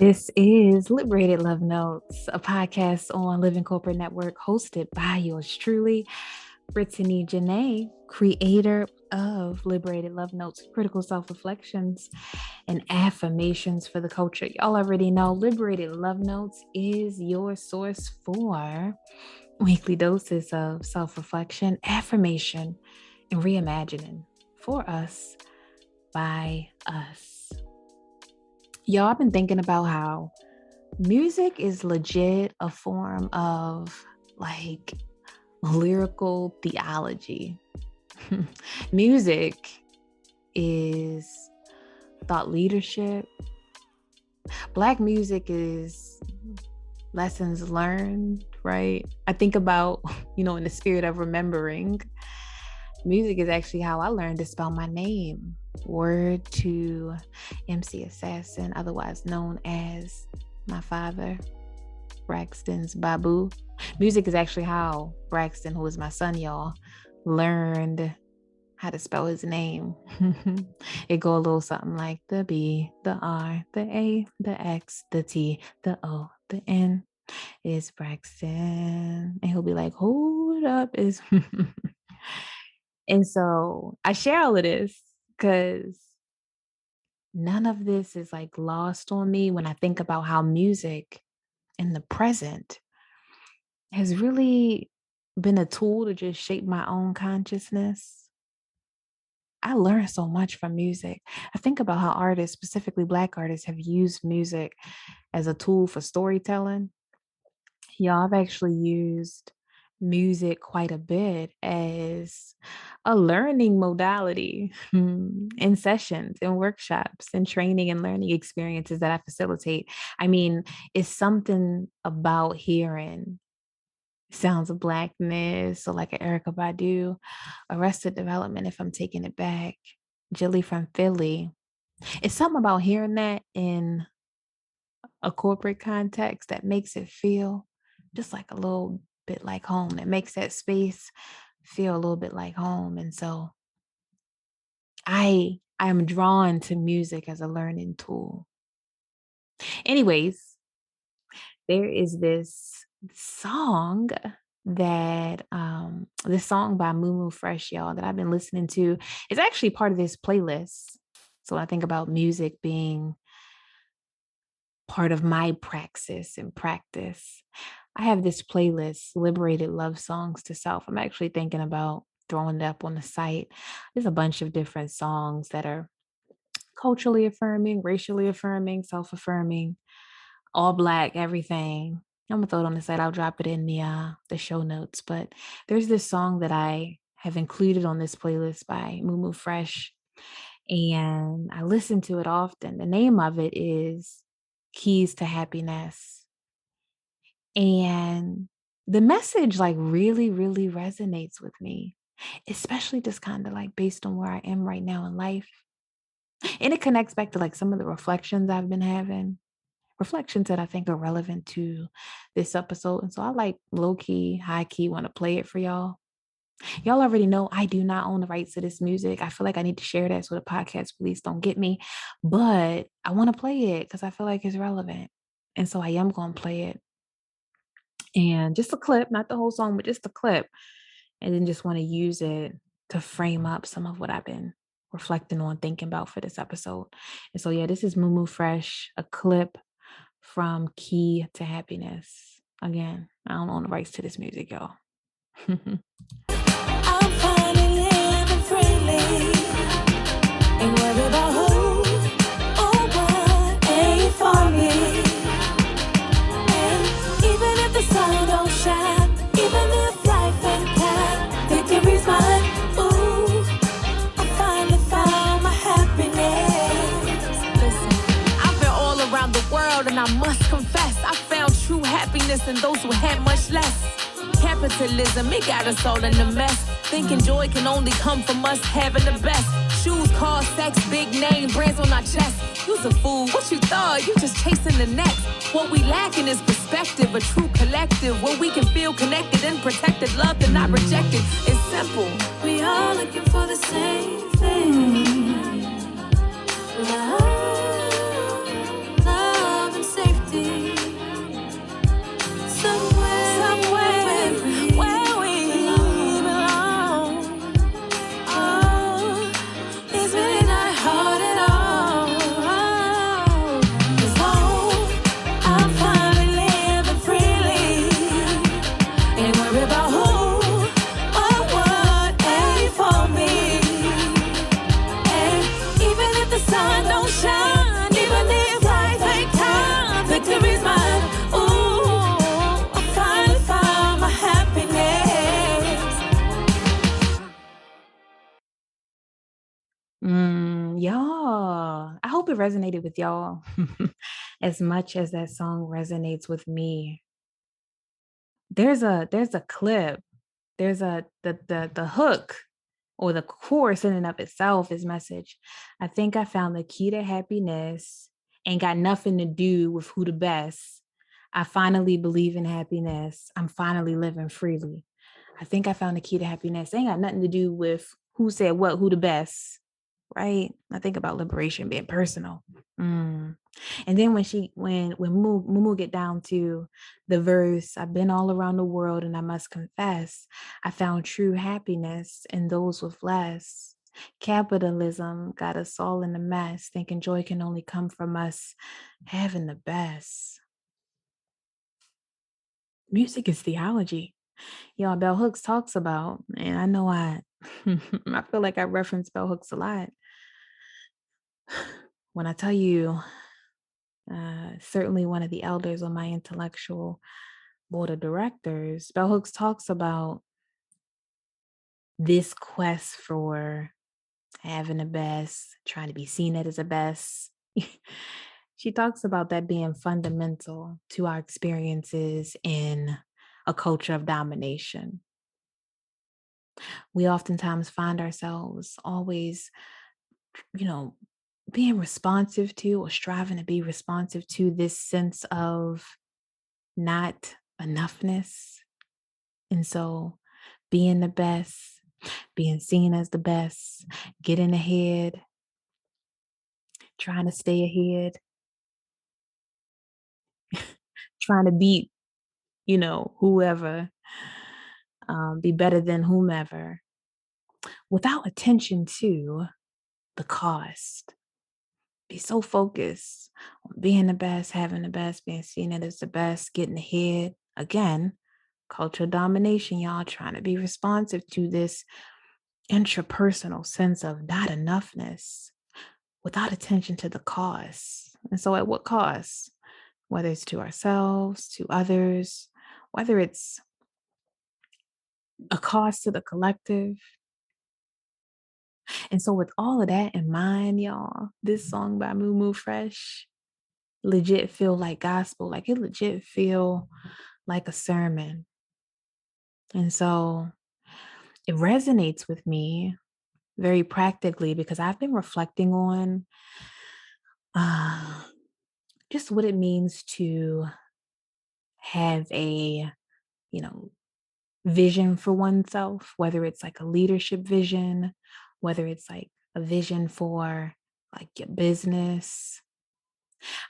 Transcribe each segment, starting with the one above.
This is Liberated Love Notes, a podcast on Living Corporate Network hosted by yours truly, Brittany Janay, creator of Liberated Love Notes, critical self-reflections and affirmations for the culture. Y'all already know Liberated Love Notes is your source for weekly doses of self-reflection, affirmation, and reimagining for us by us. Y'all, I've been thinking about how music is legit a form of like lyrical theology. Music is thought leadership. Black music is lessons learned, right? I think about, in the spirit of remembering, music is actually how I learned to spell my name. Word to MC Assassin, otherwise known as my father, Braxton's Babu. Music is actually how Braxton, who is my son, y'all, learned how to spell his name. It go a little something like the B, the R, the A, the X, the T, the O, the N is Braxton. And he'll be like, hold up, is and so I share all of this because none of this is like lost on me when I think about how music in the present has really been a tool to just shape my own consciousness. I learned so much from music. I think about how artists, specifically Black artists, have used music as a tool for storytelling. Y'all, I've actually used music quite a bit as a learning modality in sessions, in workshops, and training and learning experiences that I facilitate. I mean, it's something about hearing sounds of Blackness, so like an Erykah Badu, Arrested Development, if I'm taking it back, Jilly from Philly. It's something about hearing that in a corporate context that makes it feel just like a little bit like home. It makes that space feel a little bit like home. And so I am drawn to music as a learning tool. Anyways, there is this song that this song by Moo Fresh, y'all, that I've been listening to. It's actually part of this playlist. So I think about music being part of my praxis and practice. I have this playlist, Liberated Love Songs to Self. I'm actually thinking about throwing it up on the site. There's a bunch of different songs that are culturally affirming, racially affirming, self-affirming, all Black, everything. I'm gonna throw it on the site. I'll drop it in the show notes. But there's this song that I have included on this playlist by Moo Fresh, and I listen to it often. The name of it is Keys to Happiness. And the message like really, really resonates with me, especially just kind of like based on where I am right now in life. And it connects back to like some of the reflections I've been having, reflections that I think are relevant to this episode. And so I like low key, high key want to play it for y'all. Y'all already know I do not own the rights to this music. I feel like I need to share that so the podcast police don't get me. But I want to play it because I feel like it's relevant. And so I am going to play it. And just a clip, not the whole song, but just a clip. And then just want to use it to frame up some of what I've been reflecting on, thinking about for this episode. And so, yeah, this is Moo Fresh, a clip from Key to Happiness. Again, I don't own the rights to this music, y'all. I'm finally living freely. Ain't worried about who or what ain't for me. And even if the sun don't shine, even if life ain't kind, victory's mine. Ooh, I finally found my happiness. Listen, I've been all around the world, and I must confess, I found true happiness in those who had much less. Capitalism, it got us all in a mess. Thinking joy can only come from us having the best. Shoes, cars, sex, big name, brands on our chest. You's a fool, what you thought? You just chasing the next. What we lacking is perspective, a true collective where we can feel connected and protected, loved and not rejected. It's simple. We all looking for the same thing. Love, love and Y'all, I hope it resonated with y'all as much as that song resonates with me. There's a clip. There's a the hook or the chorus in and of itself is message. I think I found the key to happiness. Ain't got nothing to do with who the best. I finally believe in happiness. I'm finally living freely. I think I found the key to happiness. Ain't got nothing to do with who said what, who the best, right? I think about liberation being personal. Mm. And then when Mumu get down to the verse, I've been all around the world and I must confess, I found true happiness in those with less. Capitalism got us all in a mess, thinking joy can only come from us having the best. Music is theology. Y'all, Bell Hooks talks about, and I know I feel like I reference Bell Hooks a lot. When I tell you, certainly one of the elders on my intellectual board of directors, Bell Hooks talks about this quest for having the best, trying to be seen as the best. She talks about that being fundamental to our experiences in a culture of domination. We oftentimes find ourselves always, being responsive to or striving to be responsive to this sense of not enoughness. And so being the best, being seen as the best, getting ahead, trying to stay ahead, trying to beat, whoever, be better than whomever, without attention to the cost. Be so focused on being the best, having the best, being seen as the best, getting ahead. Again, cultural domination, y'all, trying to be responsive to this intrapersonal sense of not enoughness without attention to the cost. And so at what cost? Whether it's to ourselves, to others, whether it's a cost to the collective. And so with all of that in mind, y'all, this song by Moo Fresh legit feel like gospel. Like it legit feel like a sermon. And so it resonates with me very practically because I've been reflecting on just what it means to have a, vision for oneself, whether it's like a leadership vision, whether it's like a vision for like your business.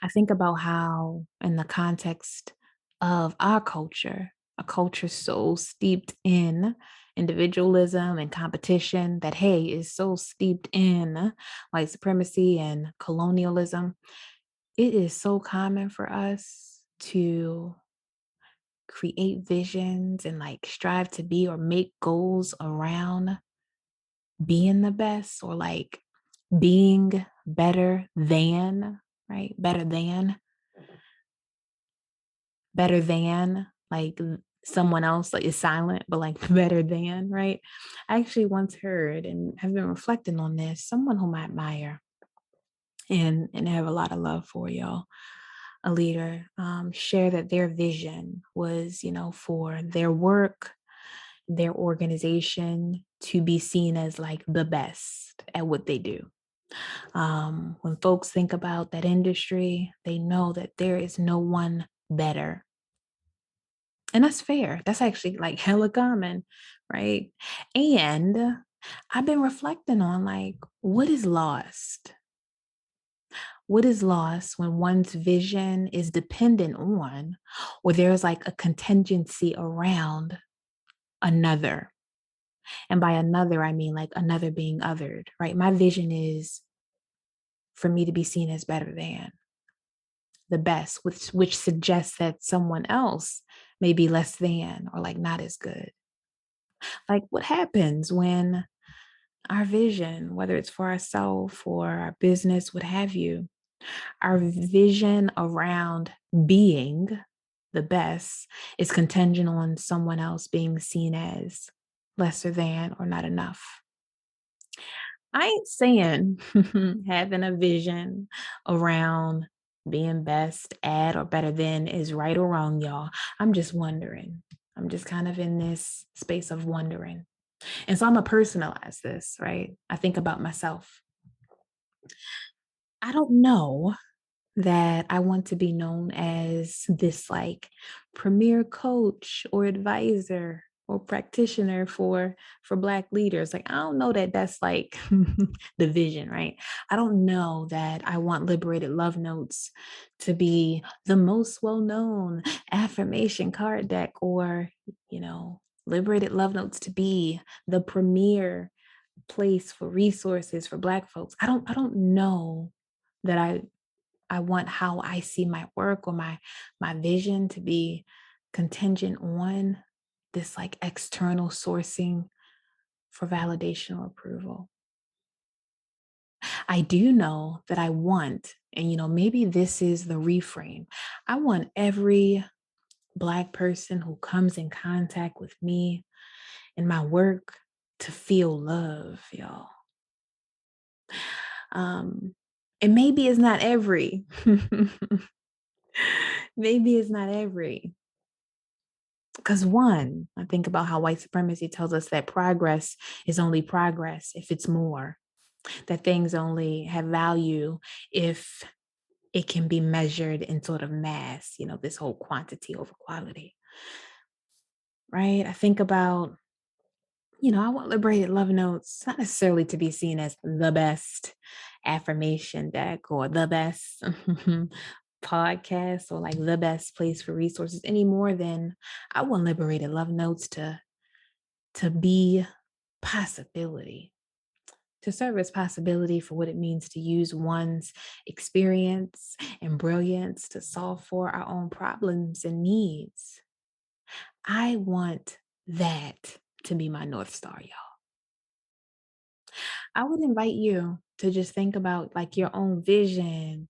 I think about how, in the context of our culture, a culture so steeped in individualism and competition that, hey, is so steeped in white supremacy and colonialism, it is so common for us to create visions and like strive to be or make goals around being the best or like being better than, right? Better than like someone else like is silent, but like better than, right? I actually once heard and have been reflecting on this, someone whom I admire and have a lot of love for, y'all, a leader, share that their vision was, for their work, their organization to be seen as like the best at what they do. When folks think about that industry, they know that there is no one better. And that's fair. That's actually like hella common, right? And I've been reflecting on like what is lost? What is lost when one's vision is dependent on, or there's like a contingency around another? And by another, I mean like another being othered, right? My vision is for me to be seen as better than the best, which suggests that someone else may be less than or like not as good. Like what happens when our vision, whether it's for ourselves or our business, what have you, our vision around being the best is contingent on someone else being seen as lesser than or not enough. I ain't saying having a vision around being best at or better than is right or wrong, y'all. I'm just wondering. I'm just kind of in this space of wondering. And so I'm going to personalize this, right? I think about myself. I don't know that I want to be known as this like premier coach or advisor or practitioner for Black leaders. Like I don't know that that's like the vision, right? I don't know that I want Liberated Love Notes to be the most well-known affirmation card deck, or Liberated Love Notes to be the premier place for resources for Black folks. I don't know that I want how I see my work or my vision to be contingent on this like external sourcing for validation or approval. I do know that I want, and maybe this is the reframe. I want every Black person who comes in contact with me and my work to feel love, y'all. And maybe it's not every. Maybe it's not every. Because one, I think about how white supremacy tells us that progress is only progress if it's more, that things only have value if it can be measured in sort of mass, this whole quantity over quality, right? I think about, I want Liberated Love Notes not necessarily to be seen as the best affirmation deck or the best podcast or like the best place for resources any more than I want Liberated Love Notes to be possibility, to serve as possibility for what it means to use one's experience and brilliance to solve for our own problems and needs. I want that to be my North Star, y'all. I would invite you to just think about like your own vision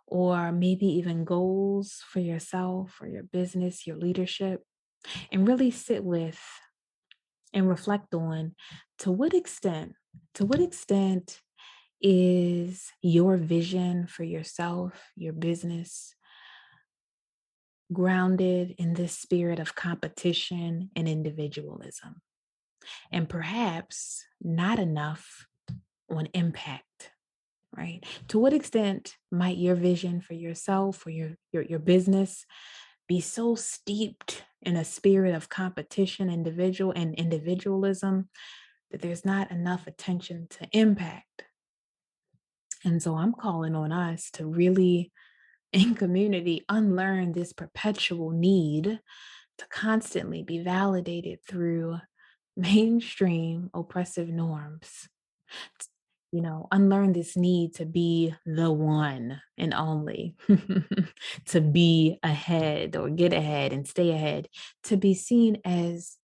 or maybe even goals for yourself or your business, your leadership, and really sit with and reflect on to what extent, to what extent is your vision for yourself, your business, grounded in this spirit of competition and individualism, and perhaps not enough on impact, right? To what extent might your vision for yourself or your business be so steeped in a spirit of competition, individualism, that there's not enough attention to impact? And so I'm calling on us to really, in community, unlearn this perpetual need to constantly be validated through mainstream oppressive norms. Unlearn this need to be the one and only, to be ahead or get ahead and stay ahead, to be seen as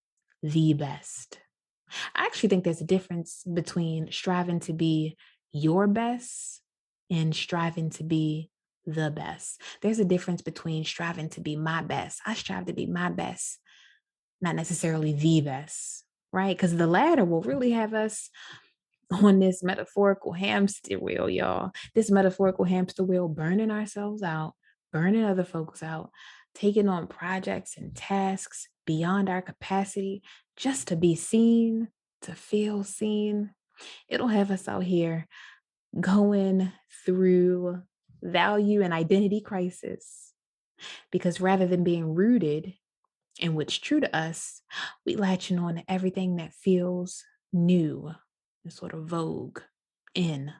the best. I actually think there's a difference between striving to be your best and striving to be the best. There's a difference between striving to be my best. I strive to be my best, not necessarily the best, right? Because the latter will really have us on this metaphorical hamster wheel, y'all. This metaphorical hamster wheel, burning ourselves out, burning other folks out, taking on projects and tasks beyond our capacity just to be seen, to feel seen. It'll have us out here going through value and identity crisis, because rather than being rooted in what's true to us, we latching on to everything that feels new and sort of vogue in.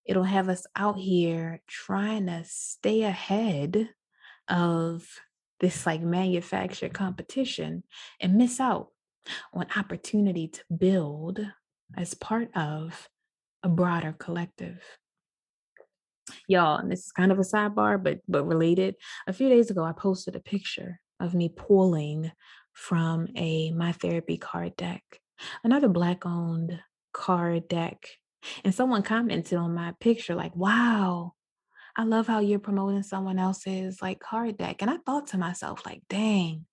It'll have us out here trying to stay ahead of this like manufactured competition and miss out on opportunity to build as part of a broader collective. Y'all, and this is kind of a sidebar, but related. A few days ago, I posted a picture of me pulling from a My Therapy card deck, another Black-owned card deck. And someone commented on my picture like, wow, I love how you're promoting someone else's like card deck. And I thought to myself, like, dang,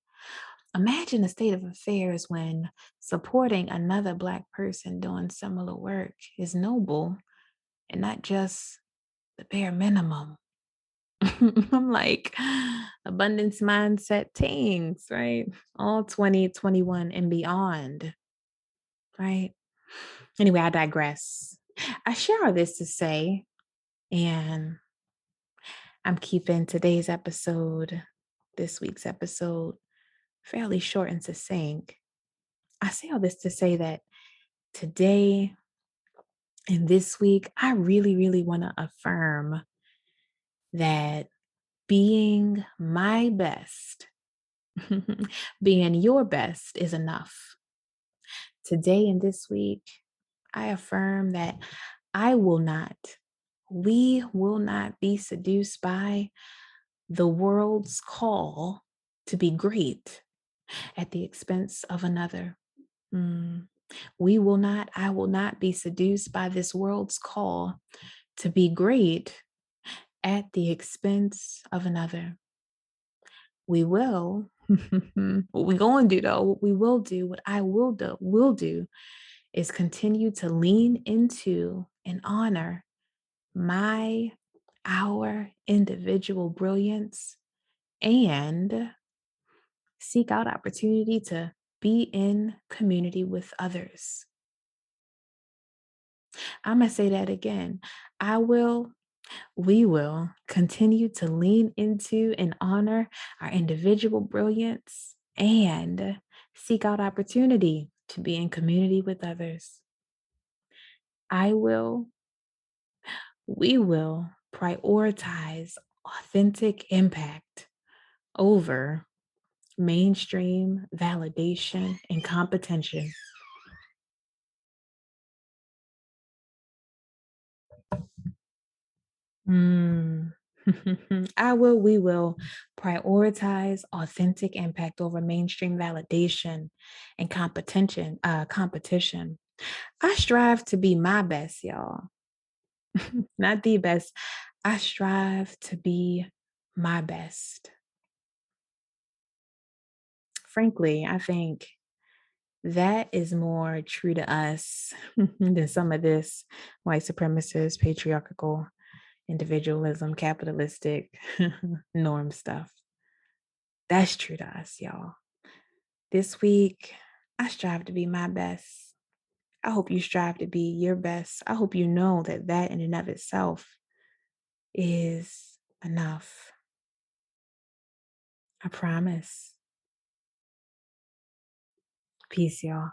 Imagine a state of affairs when supporting another Black person doing similar work is noble and not just the bare minimum. I'm like, abundance mindset teens, right? All 2021 and beyond, right? Anyway, I digress. I share all this to say, and I'm keeping today's episode, this week's episode, fairly short and succinct. I say all this to say that today and this week, I really, really want to affirm that being my best, being your best is enough. Today and this week, I affirm that I will not, we will not be seduced by the world's call to be great at the expense of another. Mm. We will not, I will not be seduced by this world's call to be great at the expense of another. We will, what we're going to do though, what we will do, what I will do is continue to lean into and honor our individual brilliance and seek out opportunity to be in community with others. I'm going to say that again. We will continue to lean into and honor our individual brilliance and seek out opportunity to be in community with others. We will prioritize authentic impact over mainstream validation and competition. Mm. We will prioritize authentic impact over mainstream validation and competition. I strive to be my best, y'all. Not the best. I strive to be my best. Frankly, I think that is more true to us than some of this white supremacist, patriarchal, individualism, capitalistic norm stuff. That's true to us, y'all. This week, I strive to be my best. I hope you strive to be your best. I hope you know that that in and of itself is enough. I promise. Peace, y'all.